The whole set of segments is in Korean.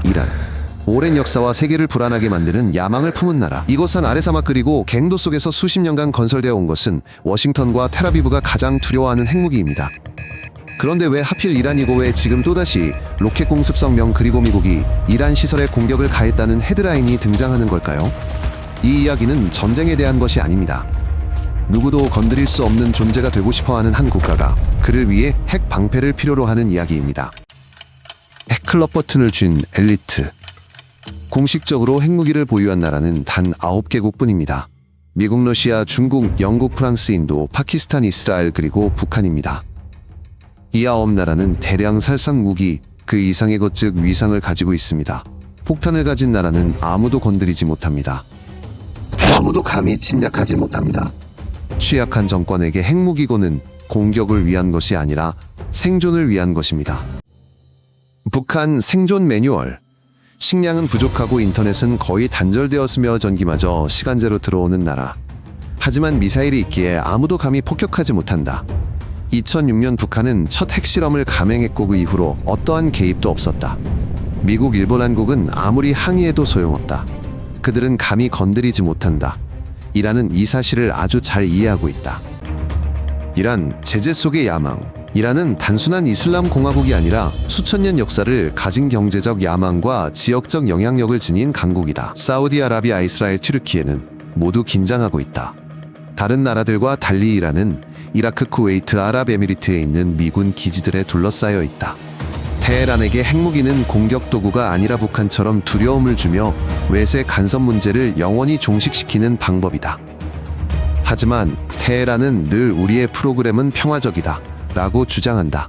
이란. 오랜 역사와 세계를 불안하게 만드는 야망을 품은 나라. 이곳은 아래사막 그리고 갱도 속에서 수십 년간 건설되어 온 것은 워싱턴과 텔아비브가 가장 두려워하는 핵무기입니다. 그런데 왜 하필 이란이고 왜 지금 또다시 로켓 공습성 명 그리고 미국이 이란 시설에 공격을 가했다는 헤드라인이 등장하는 걸까요? 이 이야기는 전쟁에 대한 것이 아닙니다. 누구도 건드릴 수 없는 존재가 되고 싶어하는 한 국가가 그를 위해 핵 방패를 필요로 하는 이야기입니다. 핵클럽 버튼을 쥔 엘리트. 공식적으로 핵무기를 보유한 나라는 단 9개국뿐입니다. 미국, 러시아, 중국, 영국, 프랑스, 인도, 파키스탄, 이스라엘 그리고 북한입니다. 이 9나라는 대량 살상 무기 그 이상의 것 즉 위상을 가지고 있습니다. 폭탄을 가진 나라는 아무도 건드리지 못합니다. 아무도 감히 침략하지 못합니다. 취약한 정권에게 핵무기고는 공격을 위한 것이 아니라 생존을 위한 것입니다. 북한 생존 매뉴얼. 식량은 부족하고 인터넷은 거의 단절되었으며 전기마저 시간제로 들어오는 나라. 하지만 미사일이 있기에 아무도 감히 폭격하지 못한다. 2006년 북한은 첫 핵실험을 감행했고 그 이후로 어떠한 개입도 없었다. 미국, 일본, 한국은 아무리 항의해도 소용없다. 그들은 감히 건드리지 못한다. 이란은 이 사실을 아주 잘 이해하고 있다. 이란, 제재 속의 야망. 이란은 단순한 이슬람 공화국이 아니라 수천 년 역사를 가진 경제적 야망과 지역적 영향력을 지닌 강국이다. 사우디아라비아, 이스라엘, 튀르키예는 모두 긴장하고 있다. 다른 나라들과 달리 이란은 이라크, 쿠웨이트, 아랍에미리트에 있는 미군 기지들에 둘러싸여 있다. 테헤란에게 핵무기는 공격 도구가 아니라 북한처럼 두려움을 주며 외세 간섭 문제를 영원히 종식시키는 방법이다. 하지만 테헤란은 늘 우리의 프로그램은 평화적이다 라고 주장한다.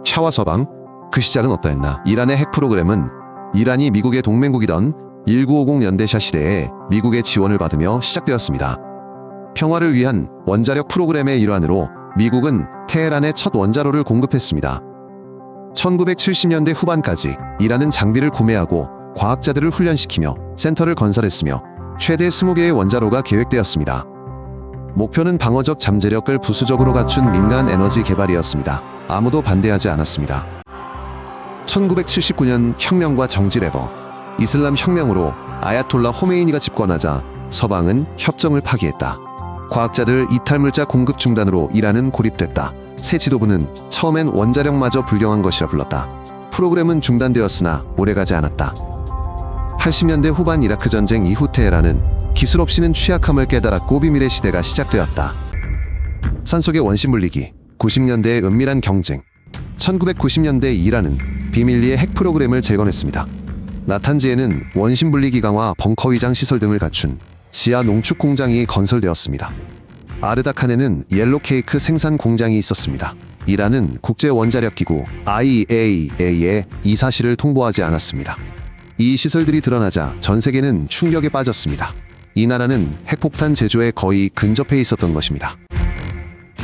샤와 서방, 그 시작은 어떠했나? 이란의 핵 프로그램은 이란이 미국의 동맹국이던 1950 연대샤 시대에 미국의 지원을 받으며 시작되었습니다. 평화를 위한 원자력 프로그램의 일환으로 미국은 테헤란에 첫 원자로를 공급했습니다. 1970년대 후반까지 이란은 장비를 구매하고 과학자들을 훈련시키며 센터를 건설했으며 최대 20개의 원자로가 계획되었습니다. 목표는 방어적 잠재력을 부수적으로 갖춘 민간 에너지 개발이었습니다. 아무도 반대하지 않았습니다. 1979년 혁명과 정지 레버. 이슬람 혁명으로 아야톨라 호메이니가 집권하자 서방은 협정을 파기했다. 과학자들 이탈물자 공급 중단으로 이란은 고립됐다. 새 지도부는 처음엔 원자력마저 불경한 것이라 불렀다. 프로그램은 중단되었으나 오래가지 않았다. 80년대 후반 이라크 전쟁 이후 테헤란은 기술 없이는 취약함을 깨달았고 비밀의 시대가 시작되었다. 산속의 원심 물리기. 90년대의 은밀한 경쟁. 1990년대 이란은 비밀리에 핵 프로그램을 재건했습니다. 나탄즈에는 원심 분리기 강화, 벙커 위장 시설 등을 갖춘 지하 농축 공장이 건설되었습니다. 아르다칸에는 옐로 케이크 생산 공장이 있었습니다. 이란은 국제 원자력 기구 IAEA에 이 사실을 통보하지 않았습니다. 이 시설들이 드러나자 전 세계는 충격에 빠졌습니다. 이 나라는 핵폭탄 제조에 거의 근접해 있었던 것입니다.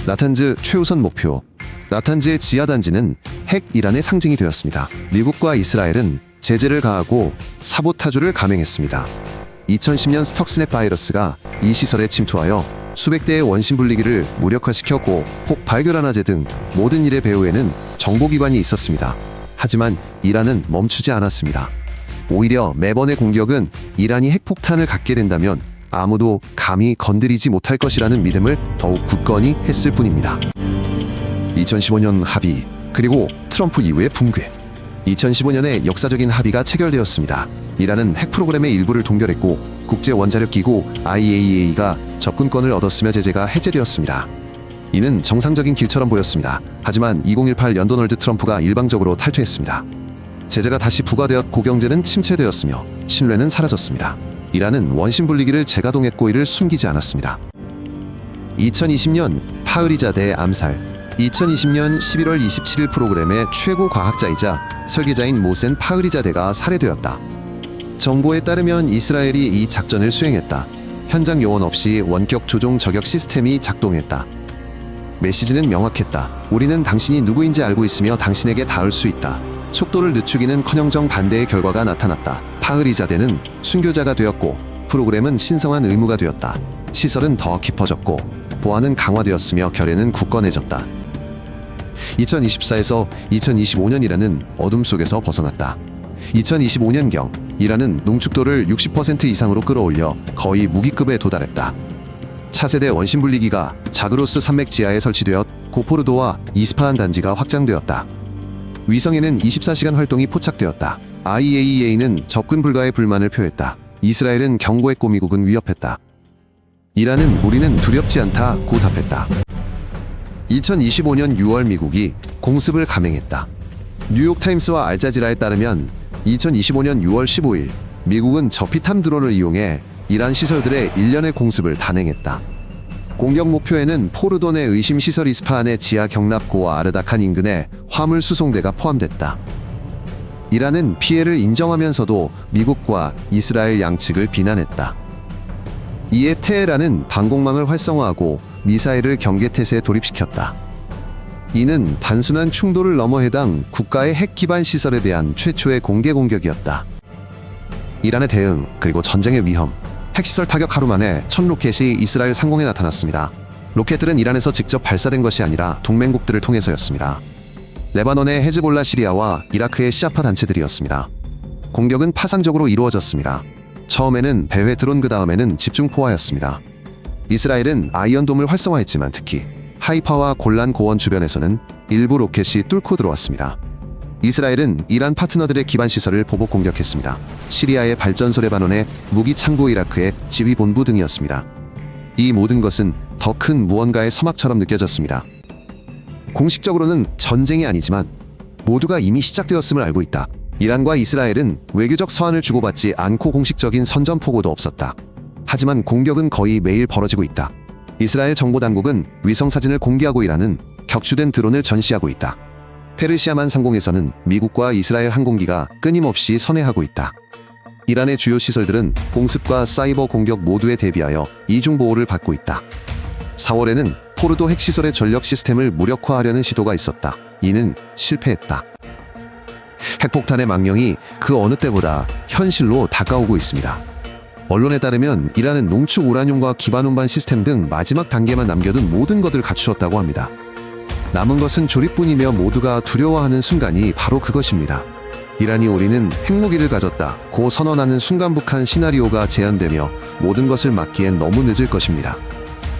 나탄즈 최우선 목표. 나탄즈의 지하단지는 핵 이란의 상징이 되었습니다. 미국과 이스라엘은 제재를 가하고 사보타주를 감행했습니다. 2010년 스톡스넷 바이러스가 이 시설에 침투하여 수백 대의 원심 분리기를 무력화시켰고 폭 발견하나제 등 모든 일의 배후에는 정보기관이 있었습니다. 하지만 이란은 멈추지 않았습니다. 오히려 매번의 공격은 이란이 핵폭탄을 갖게 된다면 아무도 감히 건드리지 못할 것이라는 믿음을 더욱 굳건히 했을 뿐입니다. 2015년 합의, 그리고 트럼프 이후의 붕괴. 2015년에 역사적인 합의가 체결되었습니다. 이란은 핵 프로그램의 일부를 동결했고 국제 원자력 기구 IAEA가 접근권을 얻었으며 제재가 해제되었습니다. 이는 정상적인 길처럼 보였습니다. 하지만 2018년 도널드 트럼프가 일방적으로 탈퇴했습니다. 제재가 다시 부과되었고 경제는 침체되었으며 신뢰는 사라졌습니다. 이란은 원심 분리기를 재가동했고 이를 숨기지 않았습니다. 2020년 파흐리자데의 암살. 2020년 11월 27일 프로그램의 최고 과학자이자 설계자인 모센 파흐리자데가 살해되었다. 정보에 따르면 이스라엘이 이 작전을 수행했다. 현장 요원 없이 원격 조종 저격 시스템이 작동했다. 메시지는 명확했다. 우리는 당신이 누구인지 알고 있으며 당신에게 닿을 수 있다. 속도를 늦추기는커녕 정반대의 결과가 나타났다. 파흐리자데는 순교자가 되었고 프로그램은 신성한 의무가 되었다. 시설은 더 깊어졌고 보안은 강화되었으며 결의는 굳건해졌다. 2024에서 2025년이라는 어둠 속에서 벗어났다. 2025년경 이란은 농축도를 60% 이상으로 끌어올려 거의 무기급에 도달했다. 차세대 원심분리기가 자그로스 산맥 지하에 설치되어 고포르도와 이스파한 단지가 확장되었다. 위성에는 24시간 활동이 포착되었다. IAEA는 접근 불가의 불만을 표했다. 이스라엘은 경고했고 미국은 위협했다. 이란은 우리는 두렵지 않다 고 답했다. 2025년 6월 미국이 공습을 감행했다. 뉴욕타임스와 알자지라에 따르면 2025년 6월 15일 미국은 저피탐 드론을 이용해 이란 시설들의 일련의 공습을 단행했다. 공격 목표에는 포르도 내 의심 시설 이스파한의 지하 경납고와 아르다칸 인근의 화물 수송대가 포함됐다. 이란은 피해를 인정하면서도 미국과 이스라엘 양측을 비난했다. 이에 테헤란은 방공망을 활성화하고 미사일을 경계태세에 돌입시켰다. 이는 단순한 충돌을 넘어 해당 국가의 핵 기반 시설에 대한 최초의 공개 공격이었다. 이란의 대응 그리고 전쟁의 위험. 핵시설 타격 하루 만에 첫 로켓이 이스라엘 상공에 나타났습니다. 로켓들은 이란에서 직접 발사된 것이 아니라 동맹국들을 통해서였습니다. 레바논의 헤즈볼라 시리아와 이라크의 시아파 단체들이었습니다. 공격은 파상적으로 이루어졌습니다. 처음에는 배회 드론 그 다음에는 집중포화였습니다. 이스라엘은 아이언돔을 활성화했지만 특히 하이파와 골란 고원 주변에서는 일부 로켓이 뚫고 들어왔습니다. 이스라엘은 이란 파트너들의 기반 시설을 보복 공격했습니다. 시리아의 발전소, 레바논의 무기 창고, 이라크의 지휘 본부 등이었습니다. 이 모든 것은 더 큰 무언가의 서막처럼 느껴졌습니다. 공식적으로는 전쟁이 아니지만 모두가 이미 시작되었음을 알고 있다. 이란과 이스라엘은 외교적 서한을 주고받지 않고 공식적인 선전포고도 없었다. 하지만 공격은 거의 매일 벌어지고 있다. 이스라엘 정보당국은 위성사진을 공개하고 이란은 격추된 드론을 전시하고 있다. 페르시아만 상공에서는 미국과 이스라엘 항공기가 끊임없이 선회하고 있다. 이란의 주요 시설들은 공습과 사이버 공격 모두에 대비하여 이중보호를 받고 있다. 4월에는 포르도 핵시설의 전력 시스템을 무력화하려는 시도가 있었다. 이는 실패했다. 핵폭탄의 망령이 그 어느 때보다 현실로 다가오고 있습니다. 언론에 따르면 이란은 농축 우라늄과 기반 운반 시스템 등 마지막 단계만 남겨둔 모든 것을 갖추었다고 합니다. 남은 것은 조립뿐이며 모두가 두려워하는 순간이 바로 그것입니다. 이란이 우리는 핵무기를 가졌다 고 선언하는 순간 북한 시나리오가 재현되며 모든 것을 막기엔 너무 늦을 것입니다.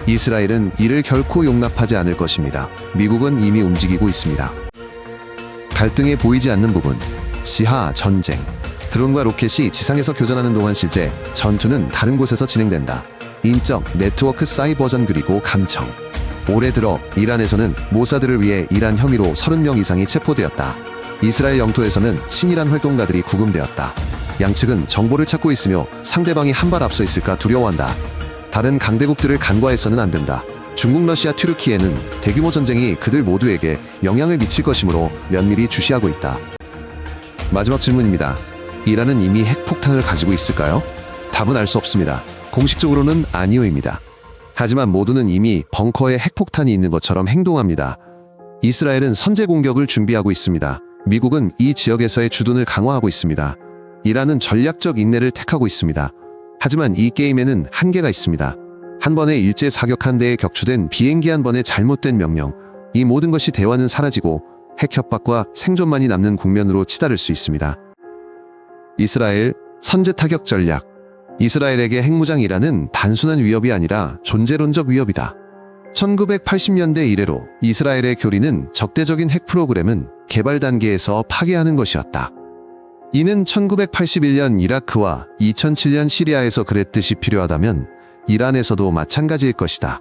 이스라엘은 이를 결코 용납하지 않을 것입니다. 미국은 이미 움직이고 있습니다. 갈등에 보이지 않는 부분, 지하 전쟁. 드론과 로켓이 지상에서 교전하는 동안 실제 전투는 다른 곳에서 진행된다. 인적, 네트워크 사이버전 그리고 감청. 올해 들어 이란에서는 모사드를 위해 이란 혐의로 30명 이상이 체포되었다. 이스라엘 영토에서는 친이란 활동가들이 구금되었다. 양측은 정보를 찾고 있으며 상대방이 한 발 앞서 있을까 두려워한다. 다른 강대국들을 간과해서는 안 된다. 중국, 러시아, 튀르키예는 대규모 전쟁이 그들 모두에게 영향을 미칠 것이므로 면밀히 주시하고 있다. 마지막 질문입니다. 이란은 이미 핵폭탄을 가지고 있을까요? 답은 알 수 없습니다. 공식적으로는 아니오입니다. 하지만 모두는 이미 벙커에 핵폭탄이 있는 것처럼 행동합니다. 이스라엘은 선제 공격을 준비하고 있습니다. 미국은 이 지역에서의 주둔을 강화하고 있습니다. 이란은 전략적 인내를 택하고 있습니다. 하지만 이 게임에는 한계가 있습니다. 한 번에 일제 사격한 데에 격추된 비행기 한 번의 잘못된 명령, 이 모든 것이 대화는 사라지고 핵 협박과 생존만이 남는 국면으로 치달을 수 있습니다. 이스라엘 선제 타격 전략. 이스라엘에게 핵무장 이란은 단순한 위협이 아니라 존재론적 위협이다. 1980년대 이래로 이스라엘의 교리는 적대적인 핵 프로그램은 개발 단계에서 파괴하는 것이었다. 이는 1981년 이라크와 2007년 시리아에서 그랬듯이 필요하다면 이란에서도 마찬가지일 것이다.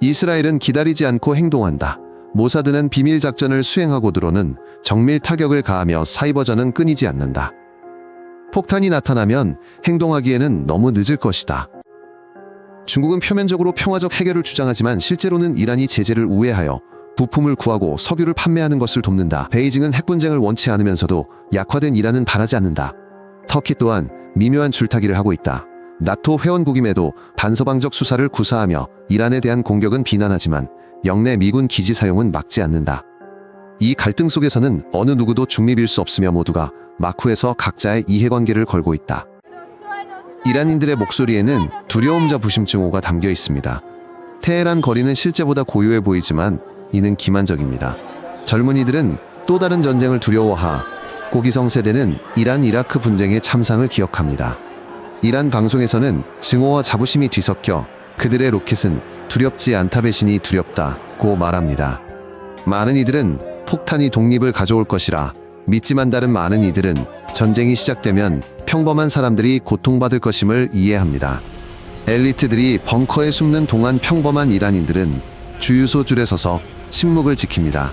이스라엘은 기다리지 않고 행동한다. 모사드는 비밀 작전을 수행하고 드론은 정밀 타격을 가하며 사이버전은 끊이지 않는다. 폭탄이 나타나면 행동하기에는 너무 늦을 것이다. 중국은 표면적으로 평화적 해결을 주장하지만 실제로는 이란이 제재를 우회하여 부품을 구하고 석유를 판매하는 것을 돕는다. 베이징은 핵분쟁을 원치 않으면서도 약화된 이란은 바라지 않는다. 터키 또한 미묘한 줄타기를 하고 있다. 나토 회원국임에도 반서방적 수사를 구사하며 이란에 대한 공격은 비난하지만 영내 미군 기지 사용은 막지 않는다. 이 갈등 속에서는 어느 누구도 중립일 수 없으며 모두가 마쿠에서 각자의 이해관계를 걸고 있다. 이란인들의 목소리에는 두려움자 부심증오가 담겨 있습니다. 테헤란 거리는 실제보다 고요해 보이지만 이는 기만적입니다. 젊은이들은 또 다른 전쟁을 두려워하 고기성 세대는 이란 이라크 분쟁의 참상을 기억합니다. 이란 방송에서는 증오와 자부심이 뒤섞여 그들의 로켓은 두렵지 않다 배신이 두렵다고 말합니다. 많은 이들은 폭탄이 독립을 가져올 것이라 믿지만 다른 많은 이들은 전쟁이 시작되면 평범한 사람들이 고통받을 것임을 이해합니다. 엘리트들이 벙커에 숨는 동안 평범한 이란인들은 주유소 줄에 서서 침묵을 지킵니다.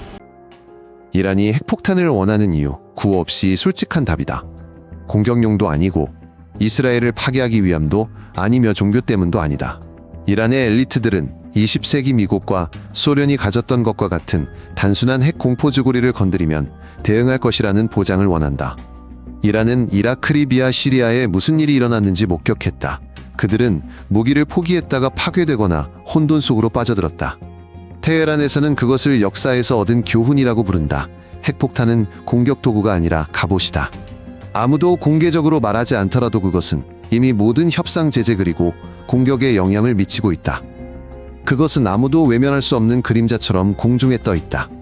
이란이 핵폭탄을 원하는 이유, 구호 없이 솔직한 답이다. 공격용도 아니고 이스라엘을 파괴하기 위함도 아니며 종교 때문도 아니다. 이란의 엘리트들은 20세기 미국과 소련이 가졌던 것과 같은 단순한 핵 공포 주고리를 건드리면 대응할 것이라는 보장을 원한다. 이란은 이라크, 리비아, 시리아에 무슨 일이 일어났는지 목격했다. 그들은 무기를 포기했다가 파괴되거나 혼돈 속으로 빠져들었다. 테헤란에서는 그것을 역사에서 얻은 교훈이라고 부른다. 핵폭탄은 공격 도구가 아니라 갑옷이다. 아무도 공개적으로 말하지 않더라도 그것은 이미 모든 협상 제재 그리고 공격에 영향을 미치고 있다. 그것은 아무도 외면할 수 없는 그림자처럼 공중에 떠 있다.